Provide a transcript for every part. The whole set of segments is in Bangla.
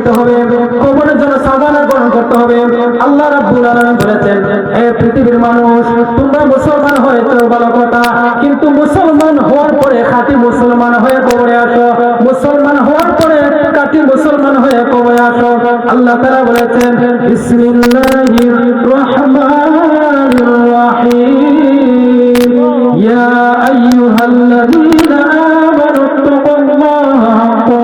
যেতে হবে, কবরের জন্য সাজানা গ্রহণ করতে হবে। আল্লাহ রাব্বুল আলামিন বলেছেন, হে পৃথিবীর মানুষ, তোমরা মুসলমান হয়েছো ভালো কথা, কিন্তু মুসলমান হওয়ার পরে খাঁটি মুসলমান হয়ে কবরে আসো। মুসলমান হওয়ার পরে খাঁটি মুসলমান হয়ে কবরে আসো। আল্লাহ তাআলা বলেছেন, বিসমিল্লাহির রহমানির রহিম, ইয়া আইয়ুহাল্লাযীনা আমানু তাকুল্লাহা হাক্কা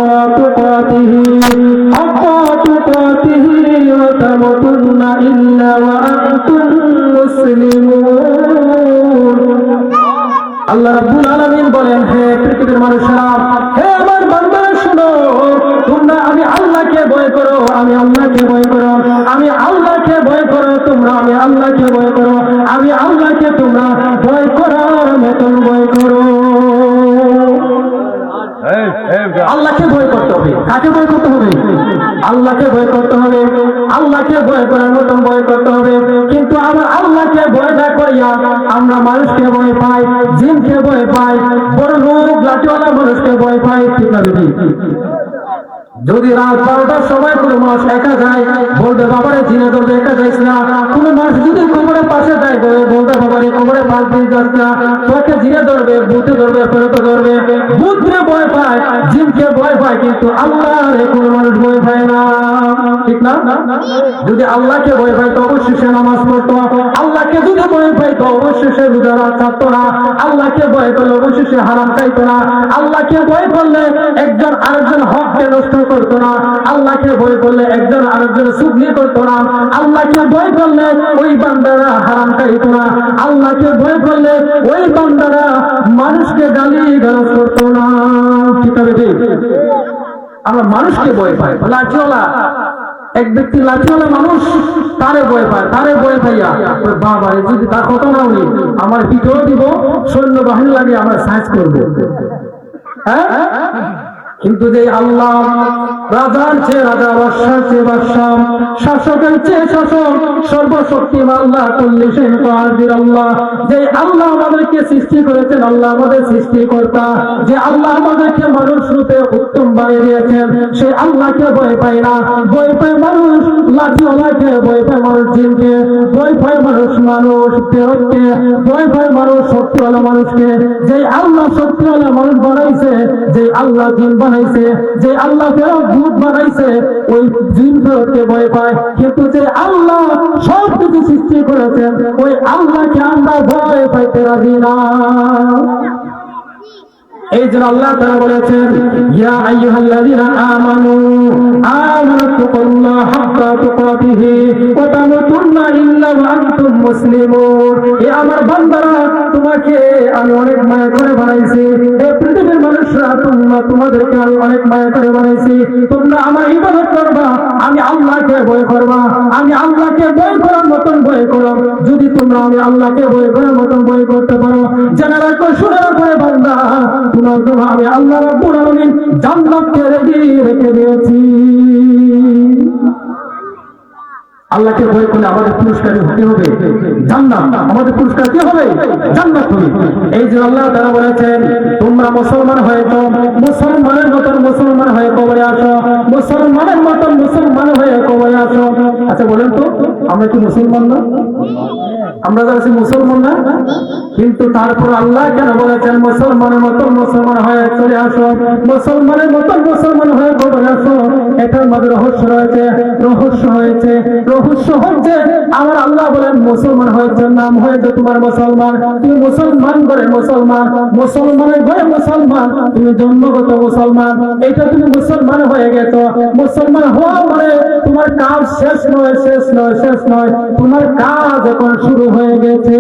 তুকাতিহি ওয়া তামুতুন্না ইল্লা ওয়া আনতুম মুসলিমুন। আল্লাহ রাব্বুল আলামিন বলেন, হে পৃথিবীর মানুষেরা, হে আমার বান্দারা শোনো, তোমরা আমি আল্লাহকে ভয় করো, আমি আল্লাহকে ভয় করো, আমি আল্লাহকে ভয় করো, তোমরা আমি আল্লাহকে ভয় করো, আমি আল্লাহকে তোমরা ভয় করার মতন ভয় করো। আল্লাহকে ভয় করতে হবে। কাকে ভয় করতে হবে? আল্লাহকে ভয় করতে হবে। আল্লাহকে ভয় করার মতন ভয় করতে হবে। কিন্তু আমরা আল্লাহকে ভয় না করিয়া আমরা মানুষকে ভয় পাই, জিনকে ভয় পাই, বড় লোক লাঠিওয়ালা মানুষকে ভয় পাই। ঠিক না দিদি? যদি রাত 12টার সময় কোনো মানুষ একা যায়, বলবে বাবারে জিনে ধরবে, একা যাইস না। কোনো মানুষ যদি কবরের পাশে যায়, বলবে বাবারে কবরের পাশ দিয়ে যাস না, তোকে জিনে ধরবে, ভূতে ধরবে, প্রেত ধরবে। ভূতকে ভয় পায়, জিনকে ভয় পায়, কিন্তু আল্লাহরে কোনো মানুষ ভয় পায় না। ঠিক না? যদি আল্লাহকে ভয় পায় তো অবশ্যই সে নামাজ পড়তো। আল্লাহকে যদি ভয় পায় তো অবশ্যই সে রোজা রাখতো না। আল্লাহকে ভয় করলে অবশ্যই সে হারাম খাইতো না। আল্লাহকে ভয় করলে একজন আরেকজন হককে নষ্ট করতো না। আল্লাহকে ভয় করলে একজন আরেকজন চুগলি করতো না। আল্লাহকে ভয় করলে ওই বান্দারা হারাম খাইতো না। আল্লাহকে ভয় করলে ওই বান্দারা মানুষকে গালি গালাজ করতো না। ঠিক আছে? আমরা মানুষকে ভয় পাই। লাঠিওয়ালা এক ব্যক্তি, লাঠিওয়ালা মানুষ, তারে ভয় পায়, তারে ভয় পাইয়া বাবা যদি তার কথা না উনি আমার পিঠেও দিব, সৈন্যবাহিনী লাগে আমরা সাহায্য করবো। হ্যাঁ, কিন্তু যে আল্লাহ, রাজার চেয়ে রাজা, বাদশার চেয়ে বাদশা, শাসকের চেয়ে শাসক, সর্বশক্তিমান আল্লাহ, কুল্লিশাইইন কাদির আল্লাহ, যে আল্লাহ আমাদেরকে সৃষ্টি করেছেন, আল্লাহ আমাদের সৃষ্টিকর্তা, যে আল্লাহ আমাদেরকে মানুষ রূপে উত্তম বানিয়ে দিয়েছেন, সেই আল্লাহকে ভয় পায় না। ভয় পায় মানুষ লাঠিওয়ালাকে, ভয় পায় মানুষ জিনকে, ভয় পায় মানুষ প্রেরককে, ভয় পায় মানুষ শক্তিওয়ালা মানুষকে। যে আল্লাহ শক্তিওয়ালা মানুষ বানাইছে, যে আল্লাহ জিন বানাইছে, যে আল্লাহ ফেরত ভূত বানাইছে, ওই জিন ফেরতকে ভয় পায়। কিন্তু যে আল্লাহ সব কিছু সৃষ্টি করেছেন, ওই আল্লাহকে আমরা ভয় পাইতে রাজি না। এই জন্য আল্লাহ তাআলা বলেছেন, ইয়া আইয়ুহাল্লাযীনা আমানু তাকুল্লাহা হাক্কা তুকাতিহি ওয়া তামুতুন্না ইল্লা ওয়া আনতুম মুসলিমুন। হে আমার বান্দারা, তোমাকে আমি অনেক মায়া করে বানাইছি। হে পৃথিবীর মানুষরা, তোমাদেরকে আমি অনেক মায়া করে বানাইছি। তোমরা আমার ইবাদত করবা, আমি আল্লাহকে ভয় করবা, আমি আল্লাহকে ভয় করার মতন ভয় করো। যদি তোমরা আমি আল্লাহকে ভয় করার মতন ভয় করতে পারো, জেনে রাখো, শুনে রাখো বান্দা, তোমার জন্য আমি আল্লাহ রাব্বুল আলামিন জান্নাতকে রেডি রেখে দিয়েছি। আল্লাহকে ভয় করলে আমাদের পুরস্কার হতে হবে জান্নাত। আমাদের পুরস্কার কি হবে? জান্নাত হবে। এই যে আল্লাহ তাআলা বলেছেন, তোমরা মুসলমান হয়েছো, মুসলমানের মতন মুসলমান হয়ে কবরে আসো, মুসলমানের মতন মুসলমান হয়ে কবরে আসো। আচ্ছা বলেন তো, আমরা কি মুসলমান না? আমরা যারা মুসলমান না, কিন্তু তারপর আল্লাহ কেন বলেছেন মুসলমানের মতন মুসলমান হয়ে চলে আসো, মুসলমানের মতন মুসলমান হয়ে কবরে আসো? এটার মধ্যে রহস্য রয়েছে। রহস্য হচ্ছে আমার আল্লাহ বলেন, মুসলমান হয়েছে, নাম হয়েছে তোমার মুসলমান, তুমি মুসলমান ঘরে মুসলমান, মুসলমানের ঘরে মুসলমান, তুমি জন্মগত মুসলমান, এটা তুমি মুসলমান হয়ে গেছো। মুসলমান হওয়া মানে তোমার কাজ শেষ নয়, তোমার কাজ এখন শুরু হয়ে গেছে।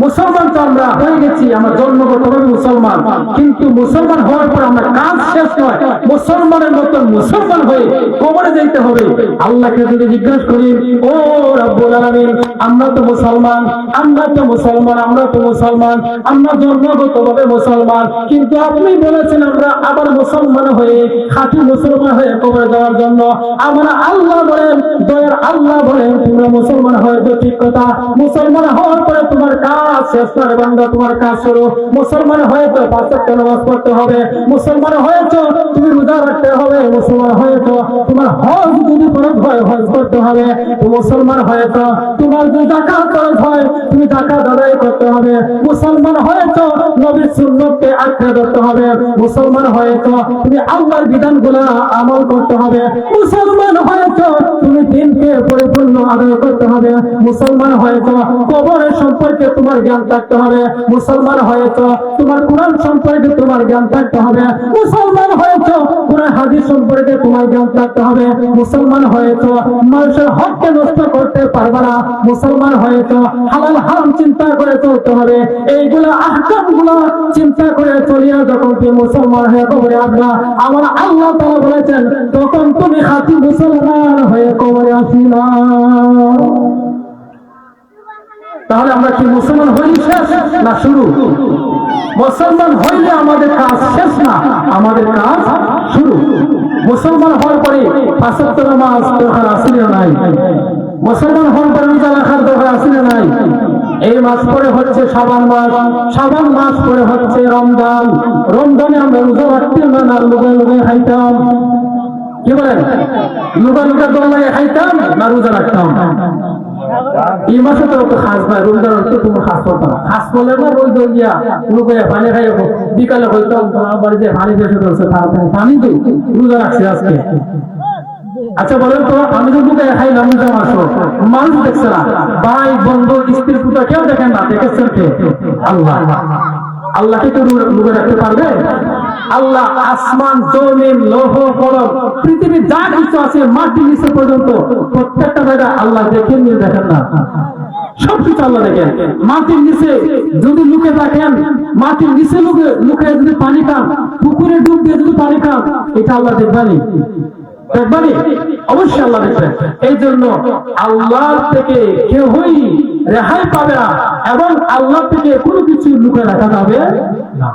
মুসলমান তো আমরা হয়ে গেছি, আমরা জন্মগতভাবে মুসলমান, কিন্তু মুসলমান হওয়ার পর আমরা কাজ শেষ নয়, মুসলমানের মতন মুসলমান হয়ে কবরে যেতে হবে। আল্লাহকে যদি জিজ্ঞাসা করি, ও রব্বুল আলামিন, আমরা তো মুসলমান, আমরা জন্মগতভাবে মুসলমান, কিন্তু আপনি বলেছেন আমরা আবার মুসলমান হয়ে, খাঁটি মুসলমান হয়ে কবরে যাওয়ার জন্য। আমরা আল্লাহ বলেন, দয়ার আল্লাহ বলেন, তোমরা মুসলমান হয়েছো ঠিক কথা, মুসলমান হওয়ার পরে তোমার কাজ শেষ নয় বান্দা, তোমার কাজ শুরু। মুসলমান হয়েছো, 5 ওয়াক্ত নামাজ পড়তে হবে, মুসলমান হয়েছো, তুমি রোজা রাখতে হবে, মুসলমান হয়েছ, তোমার হজ যদি ফরজ হয় হজ করতে হবে, তুমি মুসলমান হয়েছ, তোমার যদি যাকাত ফরজ হয় তুমি যাকাত আদায় করতে হবে, মুসলমান হয়েছ, নবীর সুন্নতকে আঁকড়ে ধরতে হবে, মুসলমান হয়েছ, তুমি আল্লাহর বিধানগুলো আমল করতে হবে, মুসলমান হয়েছ, তুমি দিনকে পরিপূর্ণ আদায় করতে হবে, মুসলমান হয়েছ, কবরের সম্পর্কে তোমার জ্ঞান থাকতে হবে, মুসলমান হয়েছ, তোমার কোরআন সম্পর্কে তোমার জ্ঞান থাকতে হবে, মুসলমান হয়েছ, কোরআন হাদিস সম্পর্কে তোমার জ্ঞান থাকতে হবে, মুসলমান হয়েছ, মানুষের হককে নষ্ট করতে পারবে না, মুসলমান হয়েছ, হালাল হারাম চিন্তা করে চলতে হবে, এইগুলো আহকামগুলো চিন্তা করে চলিয়া যখন তুমি মুসলমান হয়ে কবরে আসবা, আমার আল্লাহ তাআলা বলেছেন তখন তুমি খাঁটি মুসলমান হয়ে কবরে আসিলা। তাহলে আমরা কি মুসলমান হইলে শেষ না শুরু? মুসলমান হইলে আমাদের কাজ শেষ না, আমাদের কাজ শুরু। মুসলমান হওয়ার পরে পাঁচ ওয়াক্ত নামাজ দরকার আছে না নাই? মুসলমান হওয়ার পরে রোজা রাখার দরকার আছে না নাই? এই মাস পরে হচ্ছে শাবান মাস, শাবান মাস পরে হচ্ছে রমজান, রমজানে আমরা রোজা রাখতাম না, লুকে লুকে খাইতাম। কি বলেন? লুকা লুকা দোয়া লাগে খাইতাম না রোজা রাখতাম? এই মাসে তো খাস ভাই, রোজার অর্থ তোমার খাস করতাম, খাস করলে না রোজ দিয়া লুকাইয়া পানি খাই বিকালে হইতাম তোমার বাড়ি যে পানি বেশি ধরছে তাড়াতাড়ি পানি তো রোজা রাখছি আজকে। আচ্ছা বলেন তো, আমি তো লুকাইয়া খাইলাম রোজা মাসও, মানুষ দেখছে না, ভাই বন্ধু স্ত্রী পুতা কেউ দেখেন না, দেখেছেন কে? আল্লাহ। আল্লাহকে তো লুকে রাখতে পারবে? আল্লাহ আসমান জমিন লৌহ কলম পৃথিবীর যা কিছু আছে মাটির নিচে পর্যন্ত প্রত্যেকটা জায়গা আল্লাহ দেখেন নিয়ে দেখেন না? সবকিছু আল্লাহ দেখেন। মাটির নিচে যদি লুকে থাকেন, মাটির নিচে লুকে যদি পানি খান, পুকুরে ডুব দিয়ে যদি পানি খান, এটা আল্লাহ দেখবানি? দেখবানি? অবশ্যই আল্লাহ দেখবেন। এই জন্য আল্লাহ থেকে কেউই রেহাই পাবে না এবং আল্লাহ থেকে কোনো কিছু লুকে রাখা যাবে না।